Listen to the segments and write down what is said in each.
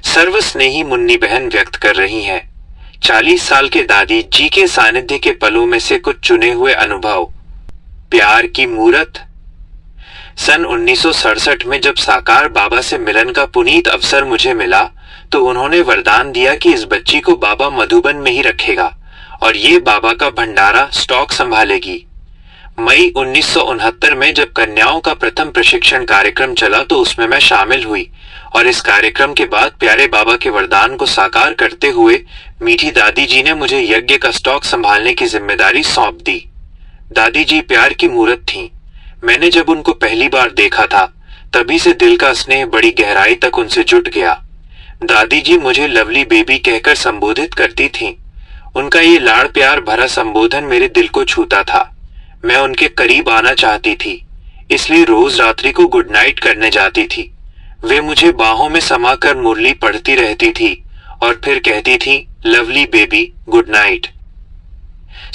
सर्वस्नेही मुन्नी बहन व्यक्त कर रही हैं 40 साल के दादी जी के सानिध्य के पलों में से कुछ चुने हुए अनुभव। प्यार की मूरत। सन 1967 में जब साकार बाबा से मिलन का पुनीत अवसर मुझे मिला तो उन्होंने वरदान दिया कि इस बच्ची को बाबा मधुबन में ही रखेगा और ये बाबा का भंडारा स्टॉक संभालेगी। मई 1969 में जब कन्याओं का प्रथम प्रशिक्षण कार्यक्रम चला तो उसमें मैं शामिल हुई और इस कार्यक्रम के बाद प्यारे बाबा के वरदान को साकार करते हुए मीठी दादी जी ने मुझे यज्ञ का स्टॉक संभालने की जिम्मेदारी सौंप दी। दादी जी प्यार की मूरत थीं। मैंने जब उनको पहली बार देखा था तभी से दिल का स्नेह बड़ी गहराई तक उनसे जुट गया। दादी जी मुझे लवली बेबी कहकर संबोधित करती थीं। उनका ये लाड़ प्यार भरा संबोधन मेरे दिल को छूता था। मैं उनके करीब आना चाहती थी, इसलिए रोज रात्रि को गुड नाइट करने जाती थी। वे मुझे बाहों में समाकर मुरली पढ़ती रहती थी और फिर कहती थी, लवली बेबी गुड नाइट।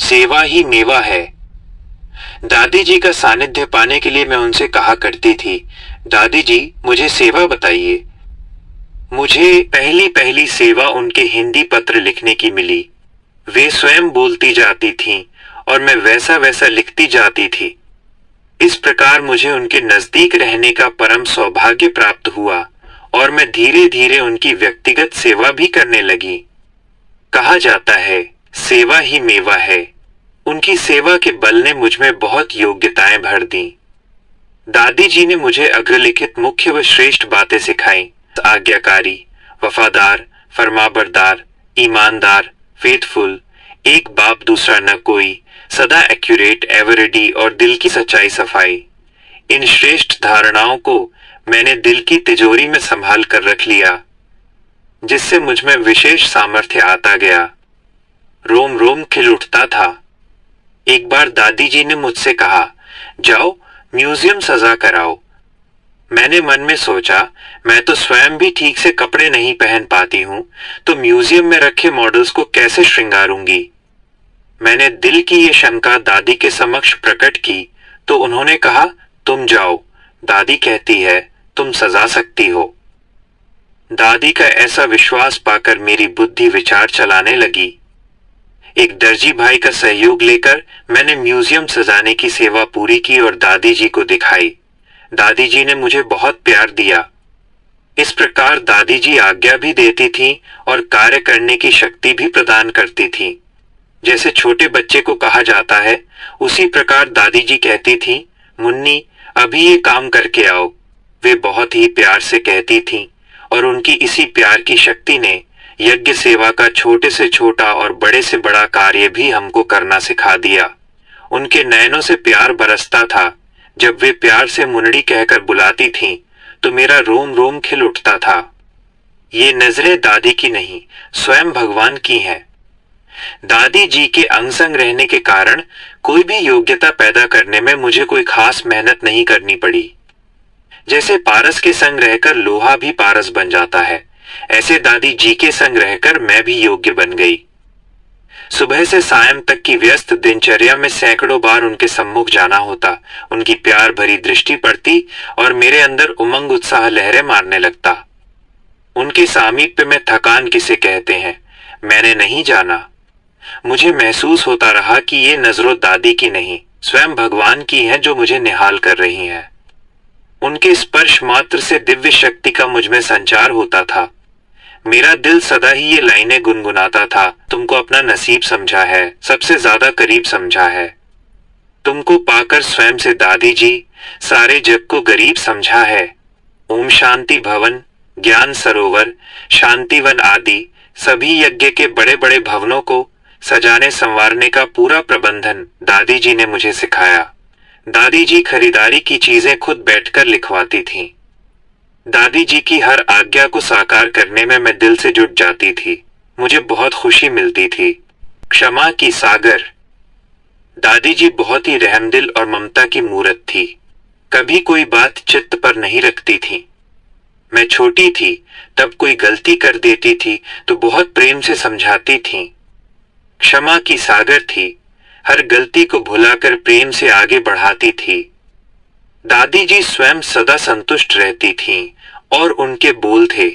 सेवा ही मेवा है। दादी जी का सानिध्य पाने के लिए मैं उनसे कहा करती थी, दादी जी मुझे सेवा बताइए। मुझे पहली पहली सेवा उनके हिंदी पत्र लिखने की मिली। वे स्वयं बोलती जाती थीं और मैं वैसा वैसा लिखती जाती थी। इस प्रकार मुझे उनके नजदीक रहने का परम सौभाग्य प्राप्त हुआ और मैं धीरे धीरे उनकी व्यक्तिगत सेवा भी करने लगी। कहा जाता है सेवा ही मेवा है। उनकी सेवा के बल ने मुझ में बहुत योग्यताएं भर दी। दादी जी ने मुझे अग्रलिखित मुख्य व श्रेष्ठ बातें सिखाई। आज्ञाकारी, वफादार, फरमाबरदार, ईमानदार, फेथफुल, एक बाप दूसरा न कोई, सदा एक्यूरेट, एवर रेडी और दिल की सच्चाई सफाई। इन श्रेष्ठ धारणाओं को मैंने दिल की तिजोरी में संभाल कर रख लिया, जिससे मुझ में विशेष सामर्थ्य आता गया। रोम रोम खिल उठता था। एक बार दादी जी ने मुझसे कहा, जाओ म्यूजियम सजा कराओ। मैंने मन में सोचा, मैं तो स्वयं भी ठीक से कपड़े नहीं पहन पाती हूं, तो म्यूजियम में रखे मॉडल्स को कैसे श्रृंगारूंगी। मैंने दिल की ये शंका दादी के समक्ष प्रकट की तो उन्होंने कहा, तुम जाओ, दादी कहती है तुम सजा सकती हो। दादी का ऐसा विश्वास पाकर मेरी बुद्धि विचार चलाने लगी। एक दर्जी भाई का सहयोग लेकर मैंने म्यूजियम सजाने की सेवा पूरी की और दादी जी को दिखाई। दादी जी ने मुझे बहुत प्यार दिया। इस प्रकार दादी जी आज्ञा भी देती थीं और कार्य करने की शक्ति भी प्रदान करती थीं। जैसे छोटे बच्चे को कहा जाता है, उसी प्रकार दादी जी कहती थीं, मुन्नी अभी ये काम करके आओ। वे बहुत ही प्यार से कहती थीं और उनकी इसी प्यार की शक्ति ने यज्ञ सेवा का छोटे से छोटा और बड़े से बड़ा कार्य भी हमको करना सिखा दिया। उनके नयनों से प्यार बरसता था। जब वे प्यार से मुन्नी कहकर बुलाती थीं, तो मेरा रोम रोम खिल उठता था। ये नजरें दादी की नहीं, स्वयं भगवान की हैं। दादी जी के अंग संग रहने के कारण कोई भी योग्यता पैदा करने में मुझे कोई खास मेहनत नहीं करनी पड़ी। जैसे पारस के संग रहकर लोहा भी पारस बन जाता है, ऐसे दादी जी के संग रहकर मैं भी योग्य बन गई। सुबह से सायं तक की व्यस्त दिनचर्या में सैकड़ों बार उनके सम्मुख जाना होता। उनकी प्यार भरी दृष्टि पड़ती और मेरे अंदर उमंग उत्साह लहरें मारने लगता। उनके सामीप्य में थकान किसे कहते हैं मैंने नहीं जाना। मुझे महसूस होता रहा कि ये नजरों दादी की नहीं, स्वयं भगवान की हैं जो मुझे निहाल कर रही हैं। उनके स्पर्श मात्र से दिव्य शक्ति का मुझ में संचार होता था। मेरा दिल सदा ही ये लाइनें गुनगुनाता था, तुमको अपना नसीब समझा है, सबसे ज्यादा करीब समझा है। तुमको पाकर स्वयं से दादी जी सारे जग को गरीब समझा है। ओम शांति भवन, ज्ञान सरोवर, शांतिवन आदि सभी यज्ञ के बड़े बड़े भवनों को सजाने संवारने का पूरा प्रबंधन दादी जी ने मुझे सिखाया। दादी जी खरीदारी की चीजें खुद बैठकर लिखवाती थीं। दादी जी की हर आज्ञा को साकार करने में मैं दिल से जुट जाती थी। मुझे बहुत खुशी मिलती थी। क्षमा की सागर। दादी जी बहुत ही रहमदिल और ममता की मूरत थी। कभी कोई बात चित्त पर नहीं रखती थी। मैं छोटी थी तब कोई गलती कर देती थी तो बहुत प्रेम से समझाती थी। क्षमा की सागर थी, हर गलती को भुलाकर प्रेम से आगे बढ़ाती थी। दादी जी स्वयं सदा संतुष्ट रहती थीं और उनके बोल थे,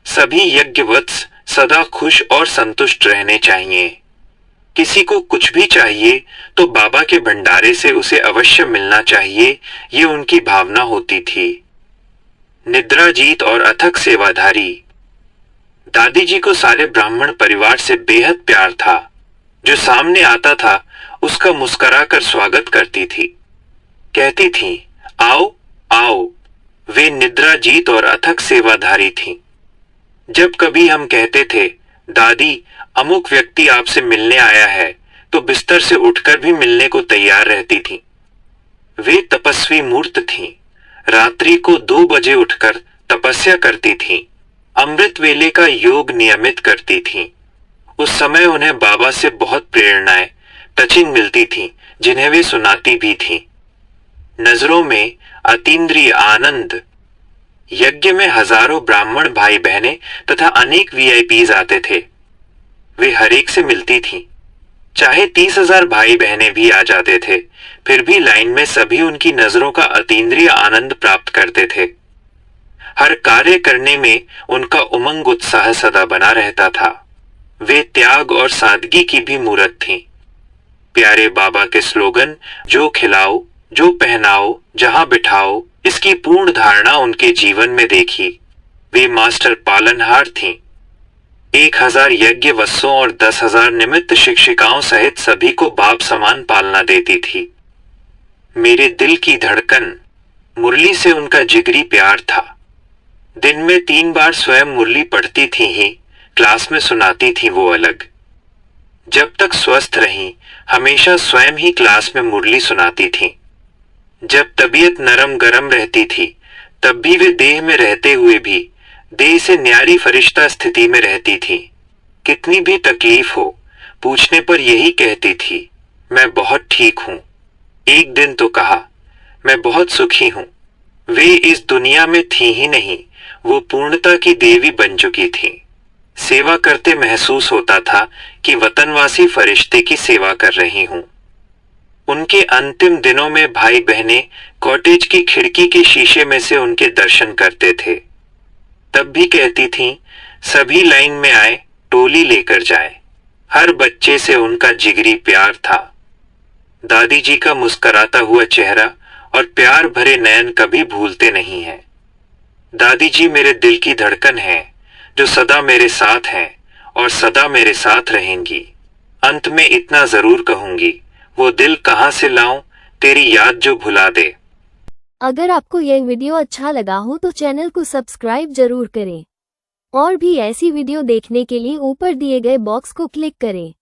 सभी यज्ञवत्स सदा खुश और संतुष्ट रहने चाहिए। किसी को कुछ भी चाहिए तो बाबा के भंडारे से उसे अवश्य मिलना चाहिए, ये उनकी भावना होती थी। निद्राजीत और अथक सेवाधारी। दादी जी को सारे ब्राह्मण परिवार से बेहद प्यार था। जो सामने आता था उसका मुस्कुराकर स्वागत करती थी, कहती थी, आओ आओ। वे निद्राजीत और अथक सेवाधारी थीं। जब कभी हम कहते थे, दादी अमुक व्यक्ति आपसे मिलने आया है, तो बिस्तर से उठकर भी मिलने को तैयार रहती थीं। वे तपस्वी मूर्त थीं। रात्रि को 2 बजे उठकर तपस्या करती थीं। अमृत वेले का योग नियमित करती थीं। उस समय उन्हें बाबा से बहुत प्रेरणाएं, टचिंग मिलती थीं, जिन्हें वे सुनाती भी थीं। नजरों में अतीन्द्रिय आनंद। यज्ञ में हजारों ब्राह्मण भाई बहनें तथा अनेक वीआईपीज आते थे। वे हर एक से मिलती थीं। चाहे 30,000 भाई बहनें भी आ जाते थे, फिर भी लाइन में सभी उनकी नजरों का अतीन्द्रिय आनंद प्राप्त करते थे। हर कार्य करने में उनका उमंग उत्साह सदा बना रहता था। वे त्याग और सादगी की भी मूरत थीं। प्यारे बाबा के स्लोगन, जो खिलाओ, जो पहनाओ, जहां बिठाओ, इसकी पूर्ण धारणा उनके जीवन में देखी। वे मास्टर पालनहार थीं। 1000 यज्ञ वत्सों और 10,000 निमित्त शिक्षिकाओं सहित सभी को बाप समान पालना देती थी। मेरे दिल की धड़कन। मुरली से उनका जिगरी प्यार था। दिन में 3 बार स्वयं मुरली पढ़ती थी ही, क्लास में सुनाती थी वो अलग। जब तक स्वस्थ रहीं, हमेशा स्वयं ही क्लास में मुरली सुनाती थी। जब तबीयत नरम गरम रहती थी, तब भी वे देह में रहते हुए भी देह से न्यारी फरिश्ता स्थिति में रहती थी। कितनी भी तकलीफ हो, पूछने पर यही कहती थी, मैं बहुत ठीक हूं। एक दिन तो कहा, मैं बहुत सुखी हूं। वे इस दुनिया में थी ही नहीं, वो पूर्णता की देवी बन चुकी थी। सेवा करते महसूस होता था कि वतनवासी फरिश्ते की सेवा कर रही हूं। उनके अंतिम दिनों में भाई बहनें कॉटेज की खिड़की के शीशे में से उनके दर्शन करते थे। तब भी कहती थीं, सभी लाइन में आए, टोली लेकर जाए। हर बच्चे से उनका जिगरी प्यार था। दादी जी का मुस्कुराता हुआ चेहरा और प्यार भरे नयन कभी भूलते नहीं हैं। दादी जी मेरे दिल की धड़कन है, जो सदा मेरे साथ हैं और सदा मेरे साथ रहेंगी। अंत में इतना जरूर कहूंगी, वो दिल कहां से लाऊं, तेरी याद जो भुला दे। अगर आपको यह वीडियो अच्छा लगा हो तो चैनल को सब्सक्राइब जरूर करें और भी ऐसी वीडियो देखने के लिए ऊपर दिए गए बॉक्स को क्लिक करें।